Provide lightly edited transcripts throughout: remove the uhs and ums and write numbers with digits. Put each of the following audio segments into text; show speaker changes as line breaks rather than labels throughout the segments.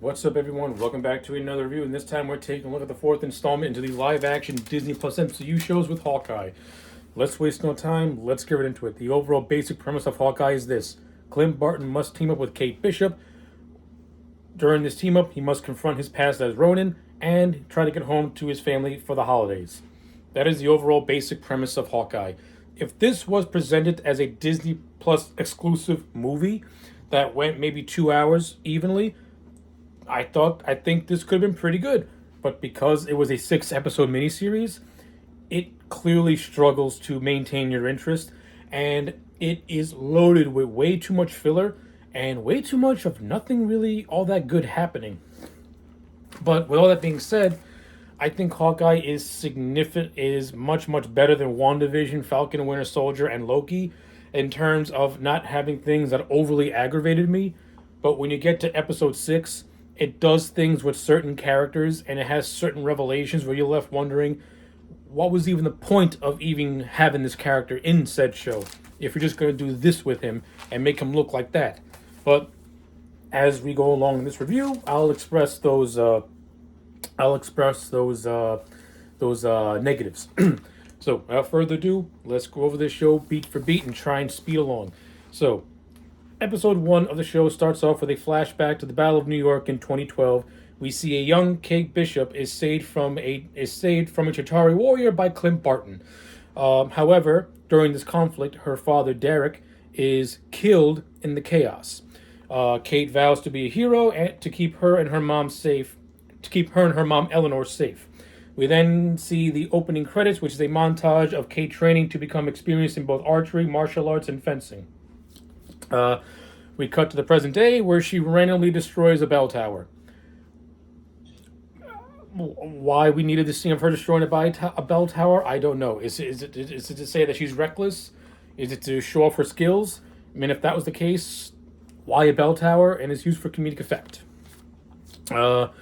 What's up, everyone? Welcome back to another review, and this time we're taking a look at the fourth installment into the live-action Disney Plus MCU shows with Hawkeye. Let's waste no time. Let's get right into it. The overall basic premise of Hawkeye is this: Clint Barton must team up with Kate Bishop. During this team-up, he must confront his past as Ronin and try to get home to his family for the holidays. That is the overall basic premise of Hawkeye. If this was presented as a Disney Plus exclusive movie that went maybe 2 hours evenly, I think this could have been pretty good, but because it was a 6 episode miniseries, it clearly struggles to maintain your interest, and it is loaded with way too much filler and way too much of nothing really all that good happening. But with all that being said, I think Hawkeye is much better than WandaVision, Falcon and Winter Soldier, and Loki in terms of not having things that overly aggravated me. But when you get to episode 6, it does things with certain characters and it has certain revelations where you're left wondering what was even the point of even having this character in said show if you're just going to do this with him and make him look like that. But as we go along in this review, I'll express those negatives. So without further ado, let's go over this show beat for beat and try and speed along. So Episode 1 of the show starts off with a flashback to the Battle of New York in 2012. We see a young Kate Bishop is saved from a Chitauri warrior by Clint Barton. However, during this conflict, her father Derek is killed in the chaos. Kate vows to be a hero and to keep her and her mom safe, to keep her and her mom Eleanor safe. We then see the opening credits, which is a montage of Kate training to become experienced in both archery, martial arts, and fencing. We cut to the present day where she randomly destroys a bell tower. Why we needed this scene of her destroying a bell tower, I don't know. Is it to say that she's reckless? Is it to show off her skills? I mean, if that was the case, why a bell tower? And it's used for comedic effect. I'll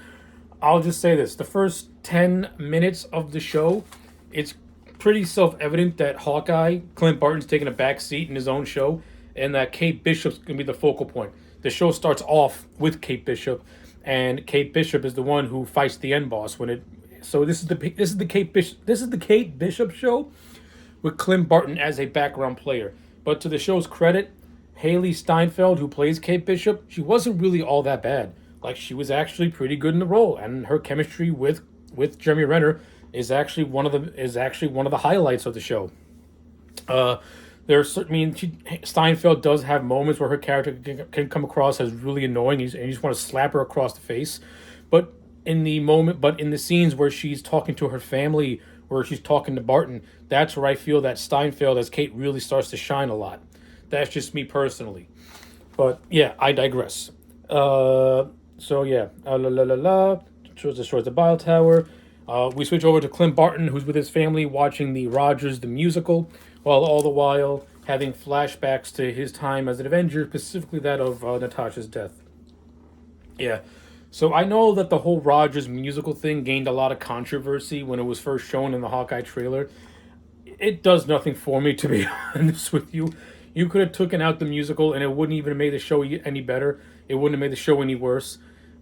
just say this. The first 10 minutes of the show, it's pretty self-evident that Hawkeye, Clint Barton's taking a back seat in his own show, and that Kate Bishop's going to be the focal point. The show starts off with Kate Bishop, and Kate Bishop is the one who fights the end boss when it. So this is the Kate Bishop show with Clint Barton as a background player. But to the show's credit, Haley Steinfeld, who plays Kate Bishop, she wasn't really all that bad. Like, she was actually pretty good in the role, and her chemistry with Jeremy Renner is actually one of the highlights of the show. Steinfeld does have moments where her character can come across as really annoying, and you just want to slap her across the face. But in the scenes where she's talking to her family, where she's talking to Barton, that's where I feel that Steinfeld as Kate really starts to shine a lot. That's just me personally. But yeah, I digress. Destroys the Bile Tower. We switch over to Clint Barton, who's with his family watching the Rogers the musical, while all the while having flashbacks to his time as an Avenger, specifically that of Natasha's death. Yeah, so I know that the whole Rogers musical thing gained a lot of controversy when it was first shown in the Hawkeye trailer. It does nothing for me, to be honest with you. You could have taken out the musical and it wouldn't even have made the show any better. It wouldn't have made the show any worse.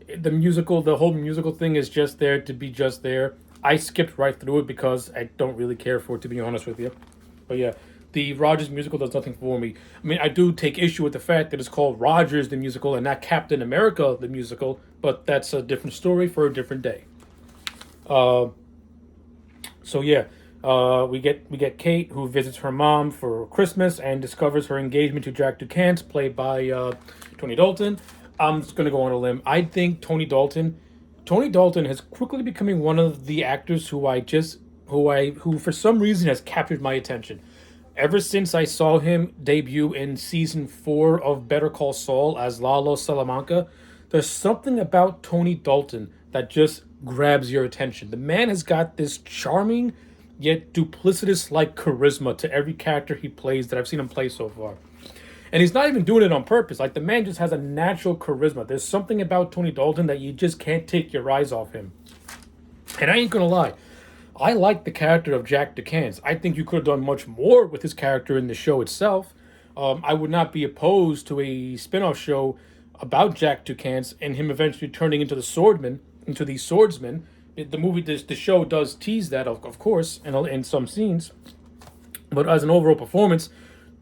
The whole musical thing is just there to be just there. I skipped right through it because I don't really care for it, to be honest with you. But yeah, the Rogers musical does nothing for me. I mean, I do take issue with the fact that it's called Rogers the musical and not Captain America the musical, but that's a different story for a different day. We get Kate, who visits her mom for Christmas and discovers her engagement to Jack Ducant, played by Tony Dalton. I'm just gonna go on a limb. I think Tony Dalton has quickly becoming one of the actors who for some reason has captured my attention. Ever since I saw him debut in season 4 of Better Call Saul as Lalo Salamanca, there's something about Tony Dalton that just grabs your attention. The man has got this charming yet duplicitous-like charisma to every character he plays that I've seen him play so far. And he's not even doing it on purpose. Like, the man just has a natural charisma. There's something about Tony Dalton that you just can't take your eyes off him. And I ain't gonna lie, I like the character of Jack Ducant. I think you could have done much more with his character in the show itself. I would not be opposed to a spin-off show about Jack Ducans and him eventually turning into the swordsman. The movie, the show does tease that, of course, in some scenes. But as an overall performance,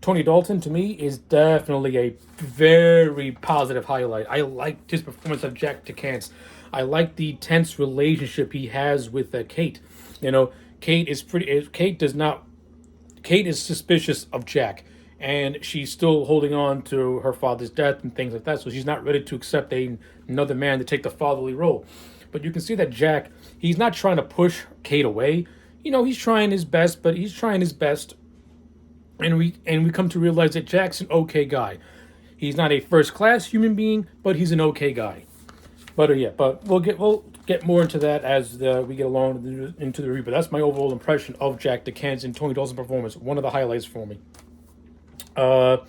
Tony Dalton to me is definitely a very positive highlight. I liked his performance of Jack Ducans. I like the tense relationship he has with Kate. You know, Kate is pretty. Kate does not. Kate is suspicious of Jack, and she's still holding on to her father's death and things like that. So she's not ready to accept another man to take the fatherly role. But you can see that Jack, he's not trying to push Kate away. You know, he's trying his best, but he's trying his best, and we come to realize that Jack's an okay guy. He's not a first class human being, but he's an okay guy. But we'll get more into that as we get along into the review. But that's my overall impression of Jack Ducans and Tony Dalton's performance. One of the highlights for me. So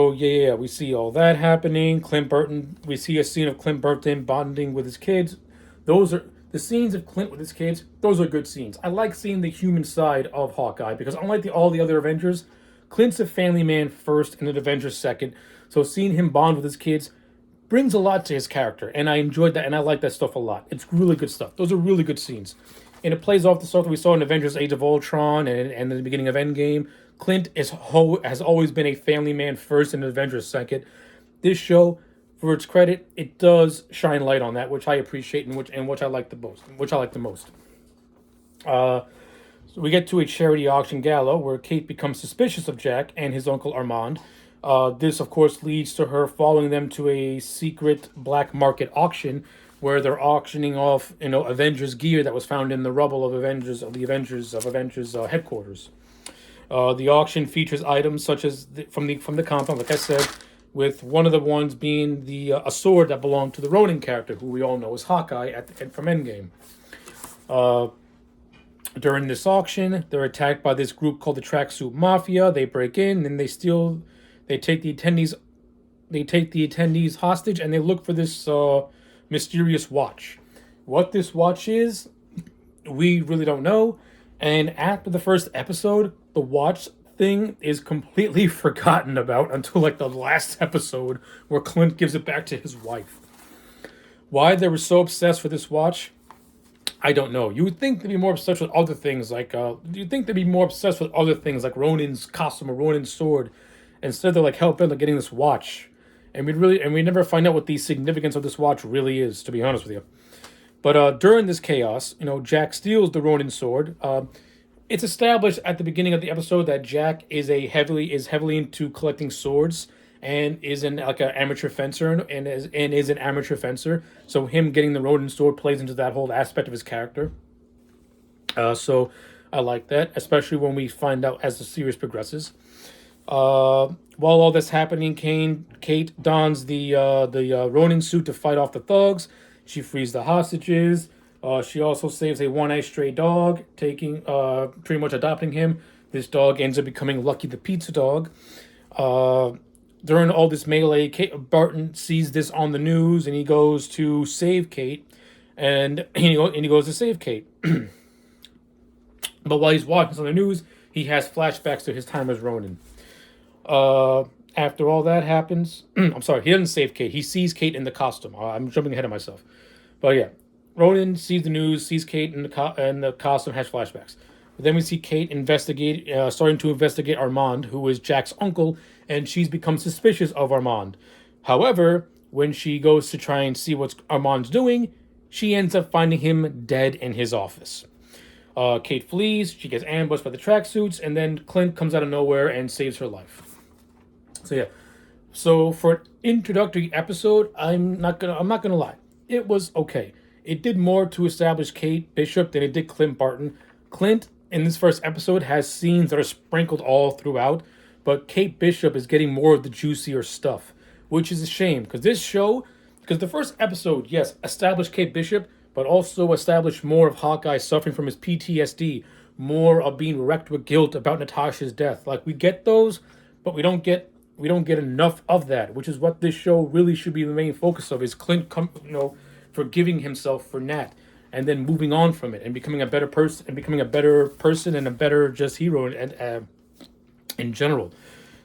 we see all that happening. Clint Burton, we see a scene of Clint Burton bonding with his kids. Those are the scenes of Clint with his kids. Those are good scenes. I like seeing the human side of Hawkeye because unlike all the other Avengers, Clint's a family man first and an Avenger second. So seeing him bond with his kids brings a lot to his character, and I enjoyed that, and I like that stuff a lot. It's really good stuff. Those are really good scenes. And it plays off the stuff that we saw in Avengers Age of Ultron and the beginning of Endgame. Clint has always been a family man first and an Avenger second. This show, for its credit, it does shine light on that, which I appreciate and which I like the most. So we get to a charity auction gala where Kate becomes suspicious of Jack and his uncle Armand. This, of course, leads to her following them to a secret black market auction where they're auctioning off, Avengers gear that was found in the rubble of Avengers headquarters. The auction features items such as from the compound, like I said, with one of the ones being a sword that belonged to the Ronin character, who we all know is Hawkeye from Endgame. During this auction, they're attacked by this group called the Tracksuit Mafia. They break in and they take the attendees hostage, and they look for this mysterious watch. What this watch is, we really don't know. And after the first episode, the watch thing is completely forgotten about until like the last episode where Clint gives it back to his wife. Why they were so obsessed with this watch, I don't know. You would think they'd be more obsessed with other things like Ronin's costume or Ronin's sword. Instead, they're like hell bent on getting this watch, and we never find out what the significance of this watch really is. To be honest with you, but during this chaos, Jack steals the Ronin sword. It's established at the beginning of the episode that Jack is heavily into collecting swords and is an amateur fencer and is an amateur fencer. So him getting the Ronin sword plays into that whole aspect of his character. So I like that, especially when we find out as the series progresses. While all this happening, Kate dons the Ronin suit to fight off the thugs. She frees the hostages. She also saves a one-eyed stray dog, pretty much adopting him. This dog ends up becoming Lucky the pizza dog. During all this melee, Barton sees this on the news, and he goes to save Kate. And he goes to save Kate. But while he's watching this on the news, he has flashbacks to his time as Ronin. After all that happens, I'm sorry, he doesn't save Kate. He sees Kate in the costume. I'm jumping ahead of myself. But yeah, Ronin sees the news, sees Kate in the costume, has flashbacks. But then we see Kate starting to investigate Armand, who is Jack's uncle, and she's become suspicious of Armand. However, when she goes to try and see what Armand's doing, she ends up finding him dead in his office. Kate flees, she gets ambushed by the tracksuits, and then Clint comes out of nowhere and saves her life. So yeah, so for an introductory episode, I'm not gonna lie, it was okay. It did more to establish Kate Bishop than it did Clint Barton. Clint in this first episode has scenes that are sprinkled all throughout, but Kate Bishop is getting more of the juicier stuff, which is a shame because the first episode, yes, established Kate Bishop, but also established more of Hawkeye suffering from his PTSD, more of being wrecked with guilt about Natasha's death. Like we get those, but we don't get enough of that, which is what this show really should be the main focus of, is Clint, forgiving himself for Nat, and then moving on from it and becoming a better person and a better just hero in general.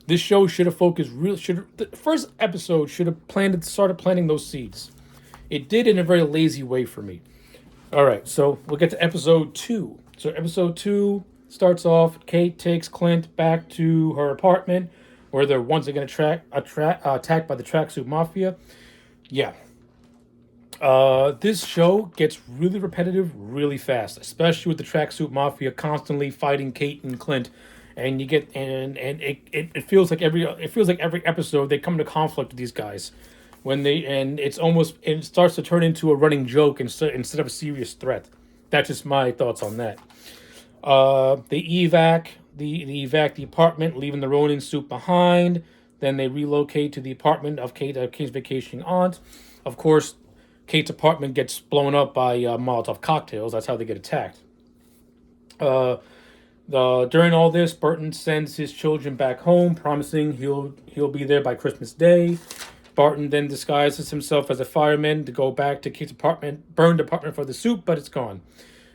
This show should have focused real. The first episode should have started planting those seeds. It did in a very lazy way for me. All right, so we'll get to episode 2. So episode 2 starts off. Kate takes Clint back to her apartment, where they're once again attacked by the tracksuit mafia. Yeah. This show gets really repetitive really fast, especially with the tracksuit mafia constantly fighting Kate and Clint, and you get it feels like every episode they come into conflict with these guys when it starts to turn into a running joke instead of a serious threat. That's just my thoughts on that. They evac the apartment, leaving the Ronin suit behind. Then they relocate to the apartment of Kate's vacationing aunt. Of course, Kate's apartment gets blown up by Molotov cocktails. That's how they get attacked. During all this, Burton sends his children back home, promising he'll be there by Christmas Day. Barton then disguises himself as a fireman to go back to Kate's apartment, burned apartment for the suit, but it's gone.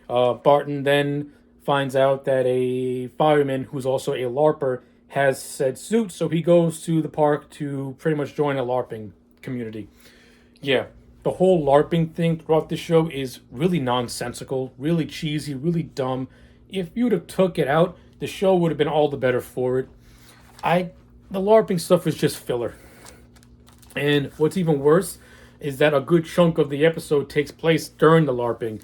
Barton then finds out that a fireman who's also a LARPer has said suit, so he goes to the park to pretty much join a LARPing community. Yeah, the whole LARPing thing throughout the show is really nonsensical, really cheesy, really dumb. If you'd have took it out, the show would have been all the better for it. The LARPing stuff is just filler. And what's even worse is that a good chunk of the episode takes place during the LARPing,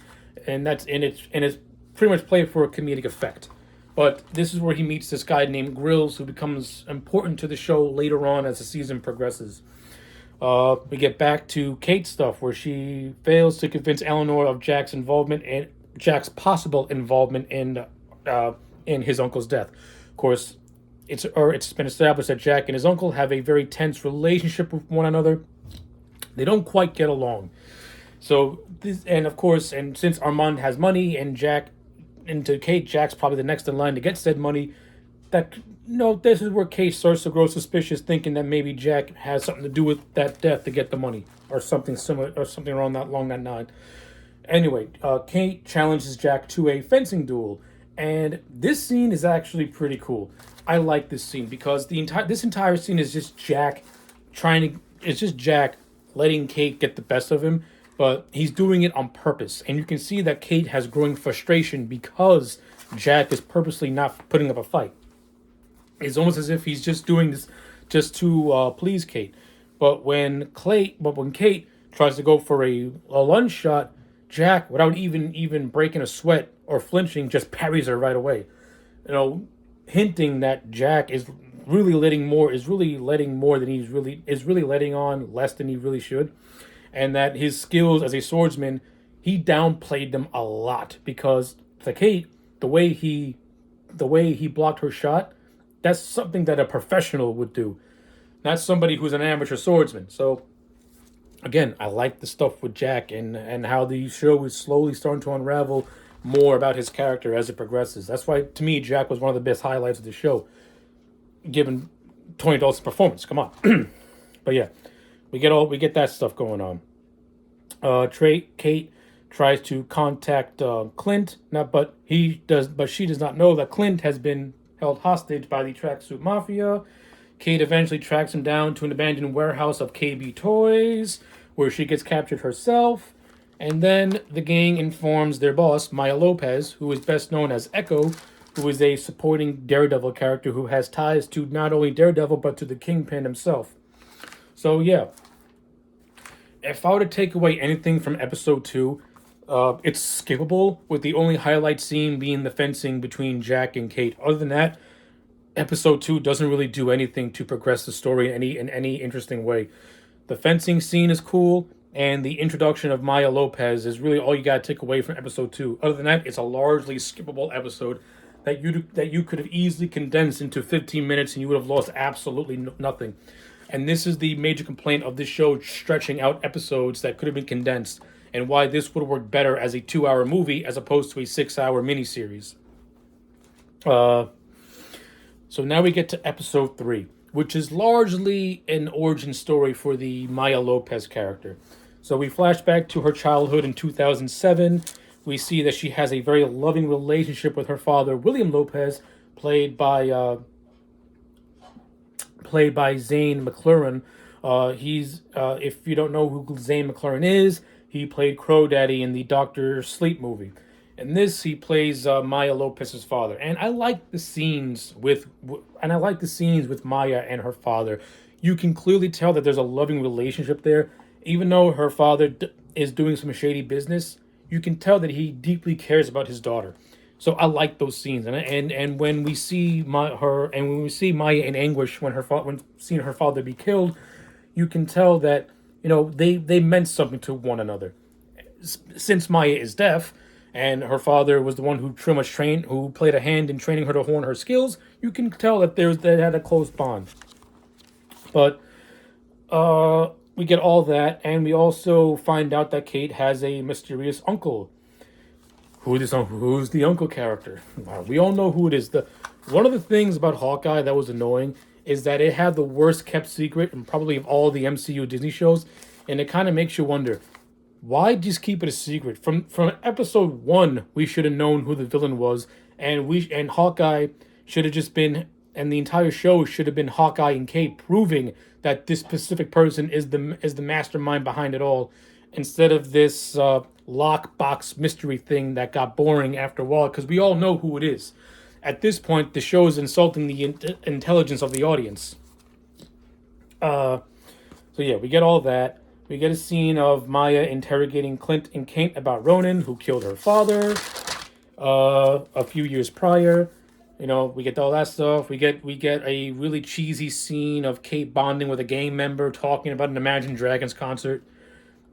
and it's pretty much played for a comedic effect. But this is where he meets this guy named Grills, who becomes important to the show later on as the season progresses. We get back to Kate's stuff, where she fails to convince Eleanor of Jack's possible involvement in his uncle's death. Of course, it's been established that Jack and his uncle have a very tense relationship with one another. They don't quite get along. So since Armand has money and to Kate, Jack's probably the next in line to get said money. This is where Kate starts to grow suspicious, thinking that maybe Jack has something to do with that death to get the money, or something similar, or something along that line. Anyway, Kate challenges Jack to a fencing duel, and this scene is actually pretty cool. I like this scene because this entire scene is just Jack letting Kate get the best of him, but he's doing it on purpose, and you can see that Kate has growing frustration because Jack is purposely not putting up a fight. It's almost as if he's just doing this just to please Kate. But when Kate tries to go for a lunge shot, Jack, without even breaking a sweat or flinching, just parries her right away. Hinting that Jack is really letting on less than he really should, and that his skills as a swordsman, he downplayed them a lot, because to Kate, the way he blocked her shot, that's something that a professional would do, not somebody who's an amateur swordsman. So again, I like the stuff with Jack and how the show is slowly starting to unravel more about his character as it progresses. That's why, to me, Jack was one of the best highlights of the show, given Tony Dalton's performance. Come on. But yeah, we get that stuff going on. Kate tries to contact Clint, but she does not know that Clint has been held hostage by the tracksuit mafia. Kate eventually tracks him down to an abandoned warehouse of KB Toys, where she gets captured herself. And then the gang informs their boss, Maya Lopez, who is best known as Echo, who is a supporting Daredevil character who has ties to not only Daredevil, but to the Kingpin himself. So yeah, if I were to take away anything from episode 2, it's skippable, with the only highlight scene being the fencing between Jack and Kate. Other than that, episode 2 doesn't really do anything to progress the story in any interesting way. The fencing scene is cool, and the introduction of Maya Lopez is really all you gotta take away from episode 2. Other than that, it's a largely skippable episode that you could have easily condensed into 15 minutes, and you would have lost absolutely nothing. And this is the major complaint of this show, stretching out episodes that could have been condensed, and why this would have worked better as a 2-hour movie as opposed to a 6-hour miniseries. So now we get to episode 3, which is largely an origin story for the Maya Lopez character. So we flash back to her childhood in 2007. We see that she has a very loving relationship with her father, William Lopez, played by played by Zane McClure. He's if you don't know who Zane McClure is, he played Crow Daddy in the Doctor Sleep movie. In this, he plays Maya Lopez's father, and I like the scenes with Maya and her father. You can clearly tell that there's a loving relationship there, even though her father is doing some shady business. You can tell that he deeply cares about his daughter. So I like those scenes, and when we see when we see Maya in anguish when seeing her father be killed, you can tell that they meant something to one another. Since Maya is deaf, and her father was the one who pretty much who played a hand in training her to hone her skills, you can tell that they had a close bond. But we get all that, and we also find out that Kate has a mysterious uncle. Who's the uncle character? We all know who it is. One of the things about Hawkeye that was annoying is that it had the worst kept secret and probably of all the MCU Disney shows, and it kind of makes you wonder, why just keep it a secret? From episode 1, we should have known who the villain was, and Hawkeye should have just been, and the entire show should have been Hawkeye and Kate proving that this specific person is the mastermind behind it all, instead of this lockbox mystery thing that got boring after a while, because we all know who it is. At this point, the show is insulting the intelligence of the audience. So yeah, we get all that. We get a scene of Maya interrogating Clint and Kate about Ronan, who killed her father a few years prior. We get all that stuff. We get a really cheesy scene of Kate bonding with a gang member, talking about an Imagine Dragons concert.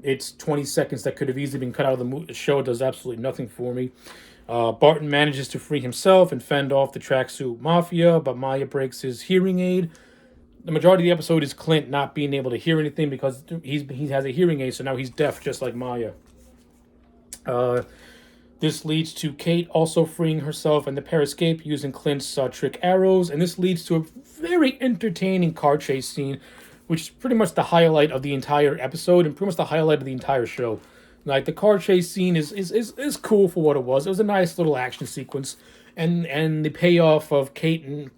It's 20 seconds that could have easily been cut out of the show. It does absolutely nothing for me. Barton manages to free himself and fend off the tracksuit mafia, but Maya breaks his hearing aid. The majority of the episode is Clint not being able to hear anything because he has a hearing aid, so now he's deaf just like Maya. This leads to Kate also freeing herself and the pair escape using Clint's trick arrows, and this leads to a very entertaining car chase scene, which is pretty much the highlight of the entire episode and pretty much the highlight of the entire show. Like, the car chase scene is cool for what it was. It was a nice little action sequence, and the payoff of Kate and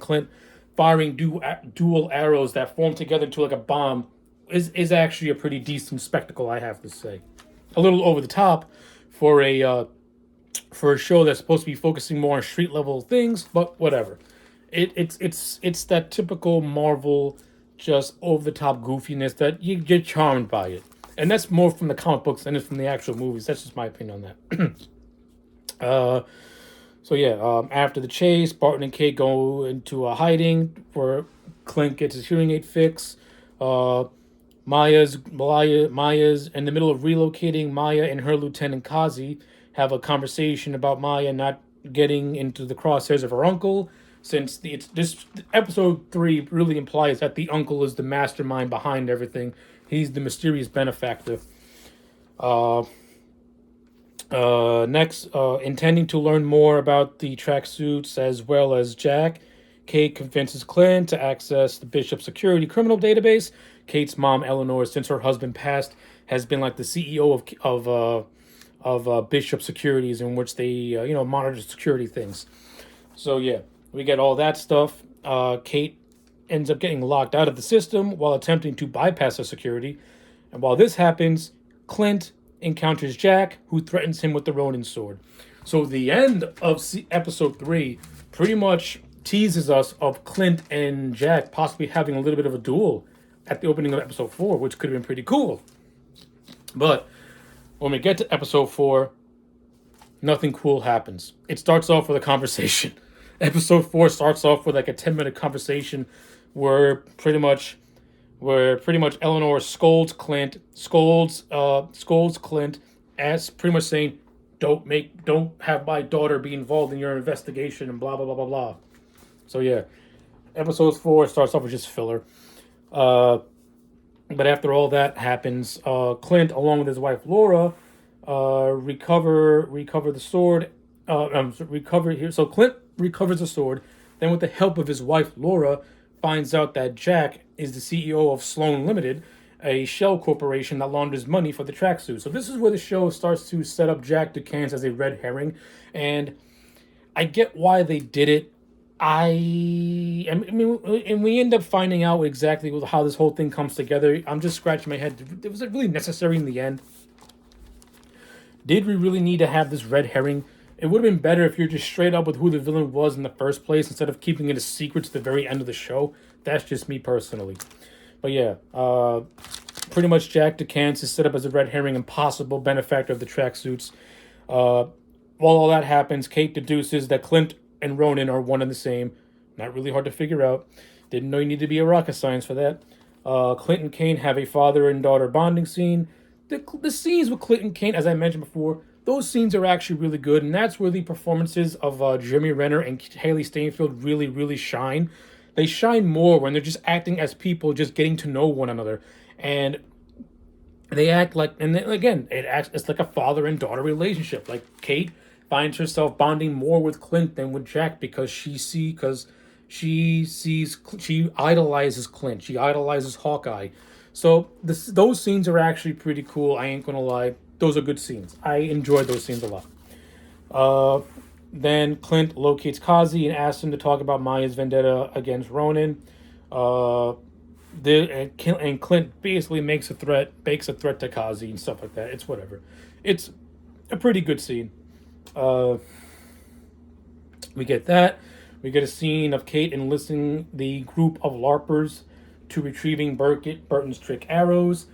Clint firing dual arrows that form together into like a bomb is actually a pretty decent spectacle, I have to say. A little over the top for a show that's supposed to be focusing more on street level things, but whatever. It's that typical Marvel, just over the top goofiness that you get charmed by it. And that's more from the comic books than it's from the actual movies. That's just my opinion on that. So yeah, after the chase, Barton and Kate go into a hiding where Clint gets his hearing aid fix. Maya's in the middle of relocating. Maya and her lieutenant Kazi have a conversation about Maya not getting into the crosshairs of her uncle, since this episode 3 really implies that the uncle is the mastermind behind everything. He's the mysterious benefactor. Next, intending to learn more about the tracksuits as well as Jack, Kate convinces Clint to access the Bishop Security criminal database. Kate's mom, Eleanor, since her husband passed, has been like the CEO of Bishop Securities, in which they monitor security things. So yeah, we get all that stuff. Kate ends up getting locked out of the system while attempting to bypass the security. And while this happens, Clint encounters Jack, who threatens him with the Ronin sword. So the end of episode 3 pretty much teases us of Clint and Jack possibly having a little bit of a duel at the opening of episode 4, which could have been pretty cool. But when we get to episode 4, nothing cool happens. It starts off with a conversation. Episode 4 starts off with like a 10-minute conversation where pretty much Eleanor scolds Clint, as pretty much saying, don't have my daughter be involved in your investigation and blah blah blah blah blah. So yeah, episode 4 starts off with just filler. But after all that happens, Clint, along with his wife Laura, recover the sword. So Clint recovers the sword. Then, with the help of his wife Laura, finds out that Jack is the CEO of Sloan Limited, a shell corporation that launders money for the tracksuit. So this is where the show starts to set up Jack Ducans as a red herring, and I get why they did it, and we end up finding out exactly how this whole thing comes together. I'm just scratching my head. Was it really necessary in the end? Did we really need to have this red herring? It would have been better if you're just straight up with who the villain was in the first place instead of keeping it a secret to the very end of the show. That's just me personally. But yeah, pretty much Jack DeCance is set up as a red herring and possible benefactor of the tracksuits. While all that happens, Kate deduces that Clint and Ronan are one and the same. Not really hard to figure out. Didn't know you need to be a rocket science for that. Clint and Kane have a father and daughter bonding scene. The scenes with Clint and Kane, as I mentioned before, those scenes are actually really good, and that's where the performances of Jeremy Renner and Haley Steinfeld really, really shine. They shine more when they're just acting as people, just getting to know one another, and they act like, and then, again, it's like a father and daughter relationship. Like Kate finds herself bonding more with Clint than with Jack because she idolizes Clint. She idolizes Hawkeye. So those scenes are actually pretty cool. I ain't gonna lie. Those are good scenes. I enjoyed those scenes a lot. Then Clint locates Kazi and asks him to talk about Maya's vendetta against Ronan. And Clint basically bakes a threat to Kazi and stuff like that. It's whatever. It's a pretty good scene. We get that. We get a scene of Kate enlisting the group of LARPers to retrieving Burton's trick arrows.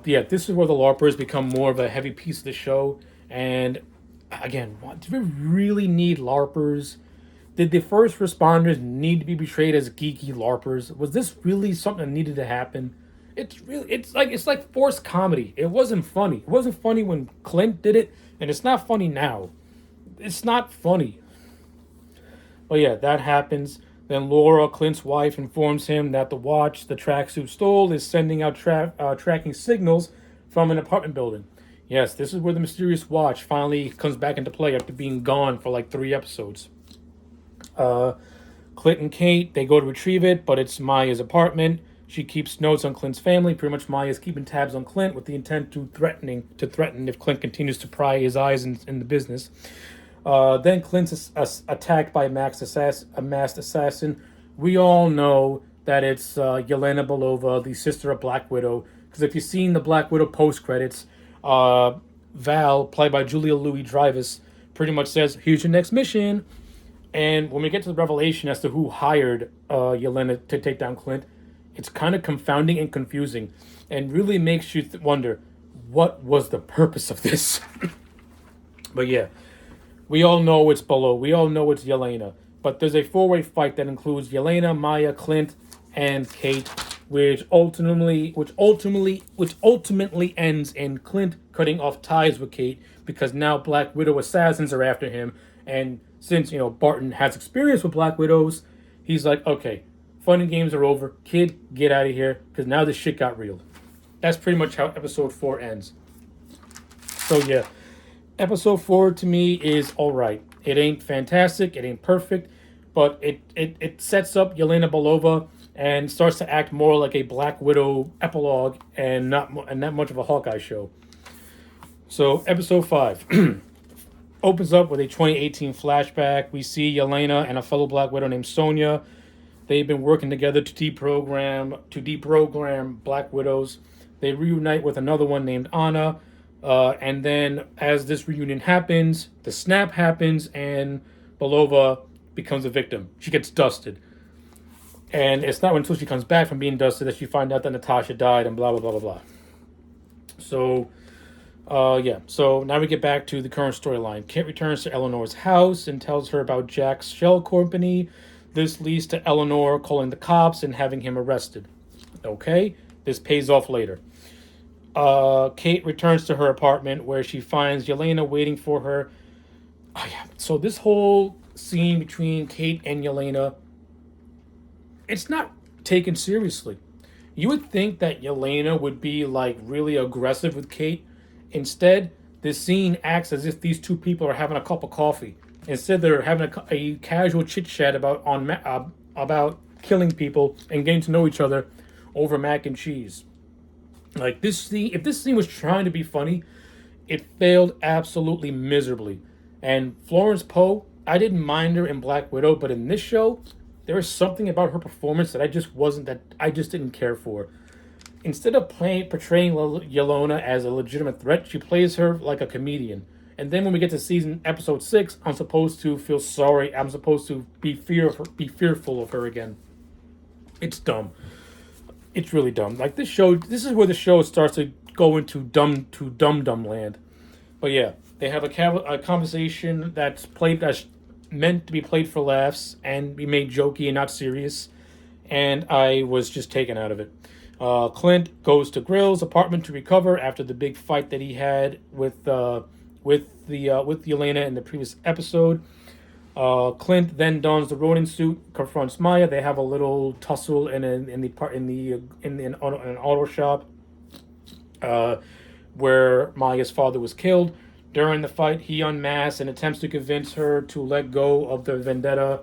This is where the LARPers become more of a heavy piece of the show. And again, do we really need LARPers? Did the first responders need to be portrayed as geeky LARPers? Was this really something that needed to happen? It's like forced comedy. It wasn't funny. It wasn't funny when Clint did it, and it's not funny now. It's not funny. But yeah, that happens. Then Laura, Clint's wife, informs him that the watch the tracksuit stole is sending out tracking signals from an apartment building. Yes, this is where the mysterious watch finally comes back into play after being gone for like 3 episodes. Clint and Kate, they go to retrieve it, but it's Maya's apartment. She keeps notes on Clint's family. Pretty much Maya's keeping tabs on Clint with the intent to threaten if Clint continues to pry his eyes in the business. Then Clint's attacked by a masked assassin. We all know that it's Yelena Belova, the sister of Black Widow. Because if you've seen the Black Widow post-credits, Val, played by Julia Louis-Dreyfus, pretty much says, "Here's your next mission." And when we get to the revelation as to who hired Yelena to take down Clint, it's kind of confounding and confusing. And really makes you wonder, what was the purpose of this? But yeah. We all know it's Below. We all know it's Yelena. But there's a 4-way fight that includes Yelena, Maya, Clint, and Kate, which ultimately ends in Clint cutting off ties with Kate because now Black Widow assassins are after him. And since, Barton has experience with Black Widows, he's like, okay, fun and games are over. Kid, get out of here because now this shit got real. That's pretty much how episode 4 ends. So yeah. Episode 4 to me is alright. It ain't fantastic, it ain't perfect, but it sets up Yelena Belova and starts to act more like a Black Widow epilogue and not much of a Hawkeye show. So episode 5 opens up with a 2018 flashback. We see Yelena and a fellow Black Widow named Sonya. They've been working together to deprogram Black Widows. They reunite with another one named Anna. And then as this reunion happens, the snap happens and Belova becomes a victim. She gets dusted. And it's not until she comes back from being dusted that she finds out that Natasha died and blah, blah, blah, blah, blah. So, So now we get back to the current storyline. Kate returns to Eleanor's house and tells her about Jack's shell company. This leads to Eleanor calling the cops and having him arrested. Okay, this pays off later. Kate returns to her apartment where she finds Yelena waiting for her. Oh, yeah. So this whole scene between Kate and Yelena, it's not taken seriously. You would think that Yelena would be like really aggressive with Kate. Instead, this scene acts as if these two people are having a cup of coffee. Instead, they're having a casual chit chat about killing people and getting to know each other over mac and cheese. Like this scene, if this scene was trying to be funny, it failed absolutely miserably. And Florence Poe, I didn't mind her in Black Widow, but in this show, there is something about her performance that I just didn't care for. Instead of portraying Yelena as a legitimate threat, she plays her like a comedian. And then when we get to episode 6, I'm supposed to feel sorry. I'm supposed to be fearful of her again. It's dumb. It's really dumb. Like this show, this is where the show starts to go into dumb land. But yeah, they have a conversation that's meant to be played for laughs and be made jokey and not serious. And I was just taken out of it. Clint goes to Grill's apartment to recover after the big fight that he had with Yelena in the previous episode. Clint then dons the Ronin suit, confronts Maya. They have a little tussle in an auto shop, where Maya's father was killed. During the fight, he unmasks and attempts to convince her to let go of the vendetta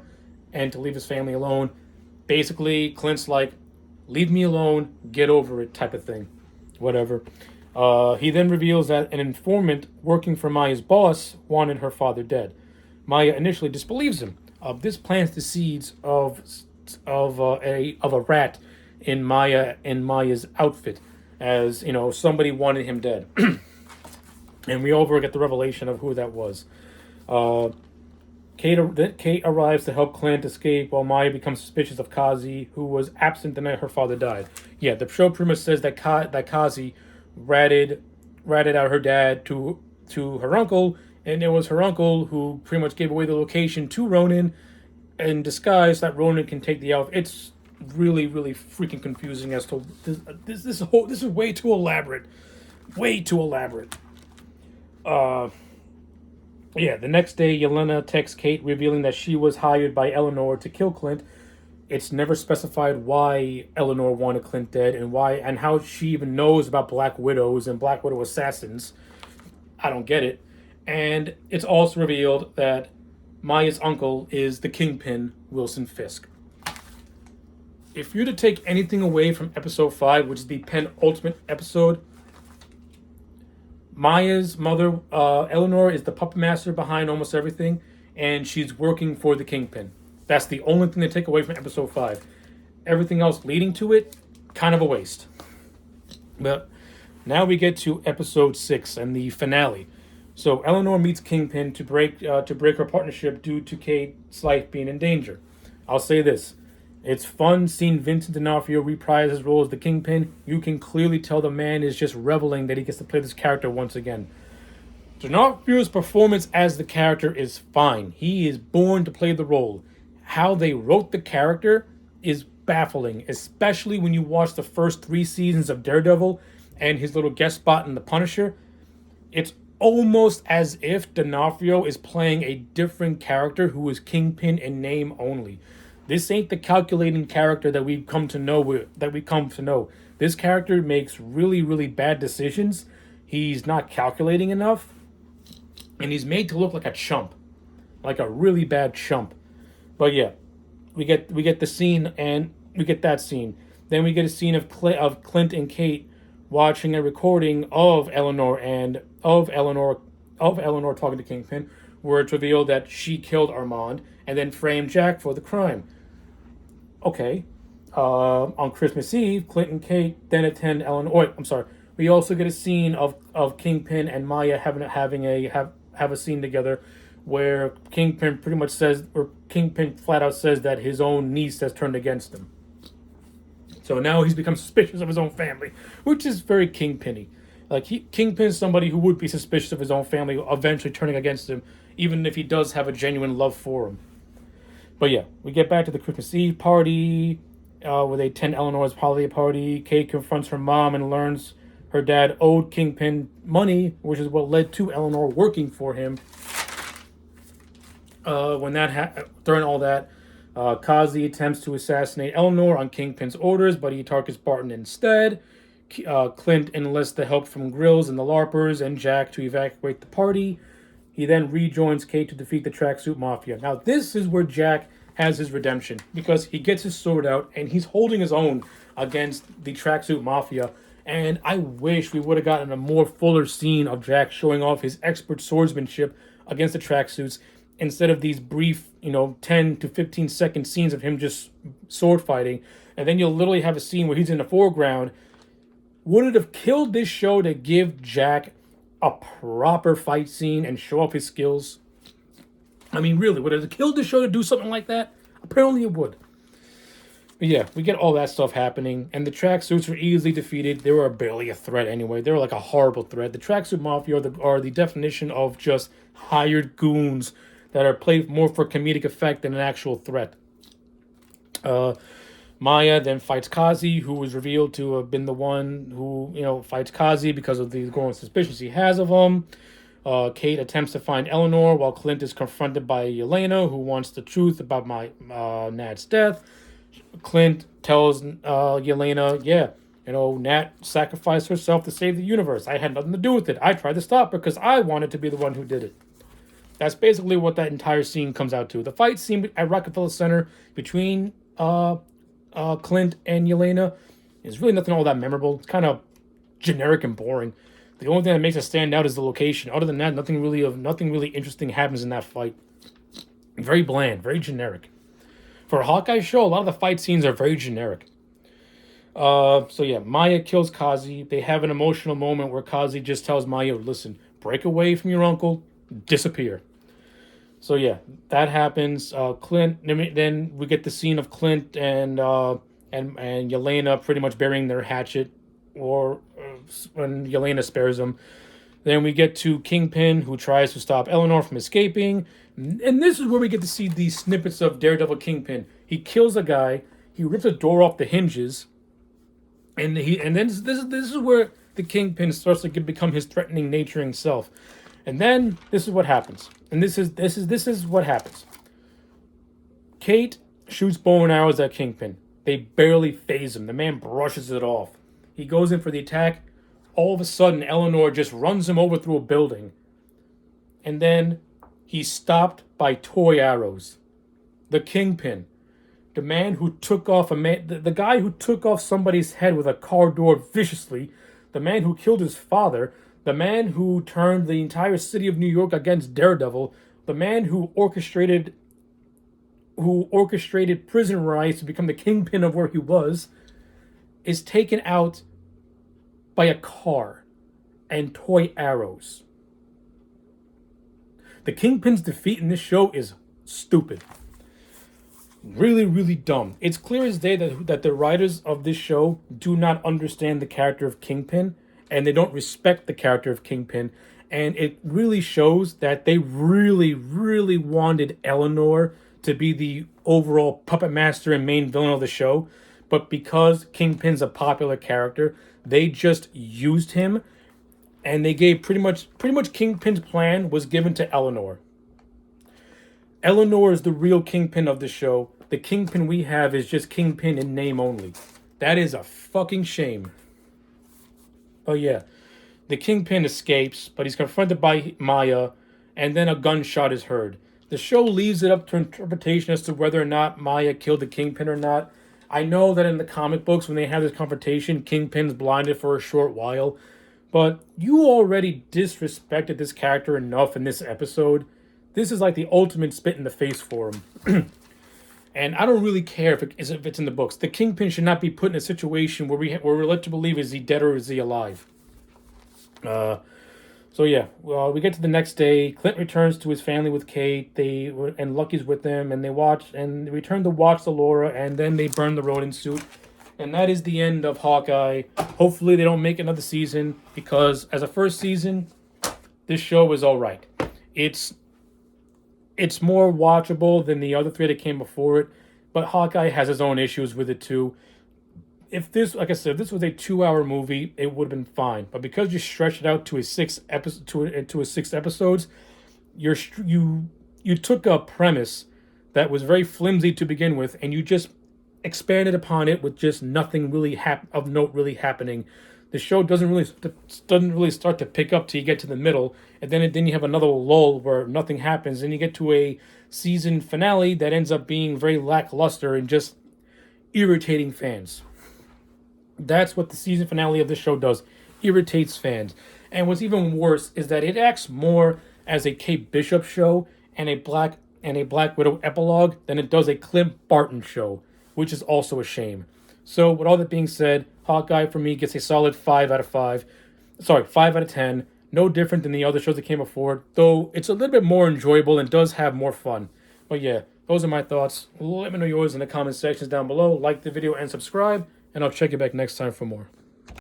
and to leave his family alone. Basically, Clint's like, leave me alone, get over it, type of thing. Whatever. He then reveals that an informant working for Maya's boss wanted her father dead. Maya initially disbelieves him. This plants the seeds of a rat in Maya's outfit, as you know, somebody wanted him dead. And we over get the revelation of who that was. Kate arrives to help Clint escape while Maya becomes suspicious of Kazi, who was absent the night her father died. Yeah, the show pretty much says that Kazi ratted out her dad to her uncle, and it was her uncle who pretty much gave away the location to Ronin in disguise that Ronin can take the elf. It's really, really freaking confusing as to this is way too elaborate. Way too elaborate. Yeah, the next day, Yelena texts Kate revealing that she was hired by Eleanor to kill Clint. It's never specified why Eleanor wanted Clint dead and how she even knows about Black Widows and Black Widow assassins. I don't get it. And it's also revealed that Maya's uncle is the Kingpin, Wilson Fisk. If you're to take anything away from episode 5, which is the penultimate episode, Maya's mother, Eleanor, is the puppet master behind almost everything, and she's working for the Kingpin. That's the only thing to take away from episode 5. Everything else leading to it, kind of a waste. But now we get to episode 6 and the finale. So Eleanor meets Kingpin to break her partnership due to Kate's life being in danger. I'll say this. It's fun seeing Vincent D'Onofrio reprise his role as the Kingpin. You can clearly tell the man is just reveling that he gets to play this character once again. D'Onofrio's performance as the character is fine. He is born to play the role. How they wrote the character is baffling, especially when you watch the first 3 seasons of Daredevil and his little guest spot in The Punisher. It's almost as if D'Onofrio is playing a different character who is Kingpin in name only. This ain't the calculating character that we've come to know. This character makes really, really bad decisions. He's not calculating enough, and he's made to look like a chump, like a really bad chump. But yeah, we get the scene, and we get that scene. Then we get a scene of Clint and Kate watching a recording of Eleanor talking to Kingpin, where it's revealed that she killed Armand and then framed Jack for the crime. Okay. On Christmas Eve, Clint and Kate then attend Eleanor. Oh, wait, I'm sorry. We also get a scene of Kingpin and Maya have a scene together, where Kingpin flat out says that his own niece has turned against him. So now he's become suspicious of his own family, which is very Kingpin-y. Like Kingpin's somebody who would be suspicious of his own family, eventually turning against him, even if he does have a genuine love for him. But yeah, we get back to the Christmas Eve party, where they attend Eleanor's holiday party. Kate confronts her mom and learns her dad owed Kingpin money, which is what led to Eleanor working for him. During all that, Kazi attempts to assassinate Eleanor on Kingpin's orders, but he targets Barton instead. Clint enlists the help from Grills and the LARPers and Jack to evacuate the party. He then rejoins Kate to defeat the Tracksuit Mafia. Now, this is where Jack has his redemption, because he gets his sword out and he's holding his own against the Tracksuit Mafia. And I wish we would have gotten a more fuller scene of Jack showing off his expert swordsmanship against the Tracksuits. instead of these brief, 10 to 15-second scenes of him just sword fighting, and then you'll literally have a scene where he's in the foreground. Would it have killed this show to give Jack a proper fight scene and show off his skills? I mean, really, would it have killed the show to do something like that? Apparently it would. But yeah, we get all that stuff happening, and the tracksuits were easily defeated. They were barely a threat anyway. They were like a horrible threat. The tracksuit mafia are the definition of just hired goons that are played more for comedic effect than an actual threat. Maya then fights Kazi, who was revealed to have been the one who, fights Kazi because of the growing suspicions he has of him. Kate attempts to find Eleanor while Clint is confronted by Elena, who wants the truth about Nat's death. Clint tells Elena, Nat sacrificed herself to save the universe. I had nothing to do with it. I tried to stop her because I wanted to be the one who did it. That's basically what that entire scene comes out to. The fight scene at Rockefeller Center between Clint and Elena is really nothing all that memorable. It's kind of generic and boring. The only thing that makes it stand out is the location. Other than that, nothing really interesting happens in that fight. Very bland, very generic. For a Hawkeye show, a lot of the fight scenes are very generic. Maya kills Kazi. They have an emotional moment where Kazi just tells Maya, listen, break away from your uncle, disappear. So yeah, that happens. Clint. Then we get the scene of Clint and Yelena pretty much burying their hatchet, or when Yelena spares them. Then we get to Kingpin, who tries to stop Eleanor from escaping, and this is where we get to see these snippets of Daredevil Kingpin. He kills a guy. He rips a door off the hinges, and then this is where the Kingpin starts to become his threatening nature himself. And then this is what happens. And this is what happens. Kate shoots bow and arrows at Kingpin. They barely phase him. The man brushes it off. He goes in for the attack. All of a sudden, Eleanor just runs him over through a building. And then he's stopped by toy arrows. The Kingpin. The man who took off the guy who took off somebody's head with a car door viciously. The man who killed his father. The man who turned the entire city of New York against Daredevil, the man who orchestrated prison riots to become the kingpin of where he was, is taken out by a car and toy arrows. The Kingpin's defeat in this show is stupid. Really, really dumb. It's clear as day that the writers of this show do not understand the character of Kingpin, and they don't respect the character of Kingpin, and it really shows that they really, really wanted Eleanor to be the overall puppet master and main villain of the show, but because Kingpin's a popular character, they just used him, and they gave pretty much Kingpin's plan was given to Eleanor. Eleanor is the real Kingpin of the show. The Kingpin we have is just Kingpin in name only. That is a fucking shame. Oh yeah, the Kingpin escapes, but he's confronted by Maya, and then a gunshot is heard. The show leaves it up to interpretation as to whether or not Maya killed the Kingpin or not. I know that in the comic books, when they have this confrontation, Kingpin's blinded for a short while, but you already disrespected this character enough in this episode. This is like the ultimate spit in the face for him. And I don't really care if it's in the books. The Kingpin should not be put in a situation where we're led to believe, is he dead or is he alive? We get to the next day. Clint returns to his family with Kate. And Lucky's with them, and they return to watch the Laura, and then they burn the rodent suit. And that is the end of Hawkeye. Hopefully they don't make another season, because as a first season, this show was all right. It's more watchable than the other three that came before it, but Hawkeye has his own issues with it too. If this, like I said, if this was a 2-hour movie, it would have been fine. But because you stretched it out to a 6 episodes, you took a premise that was very flimsy to begin with, and you just expanded upon it with just nothing really of note really happening. The show doesn't really start to pick up till you get to the middle, and then you have another lull where nothing happens, and you get to a season finale that ends up being very lackluster and just irritating fans. That's what the season finale of this show does. Irritates fans. And what's even worse is that it acts more as a Kate Bishop show and a Black Widow epilogue than it does a Clint Barton show, which is also a shame. So with all that being said, Hawkeye for me gets a solid 5 out of 5. Sorry, 5 out of 10. No different than the other shows that came before, though it's a little bit more enjoyable and does have more fun. But yeah, those are my thoughts. Let me know yours in the comment sections down below. Like the video and subscribe, and I'll check you back next time for more.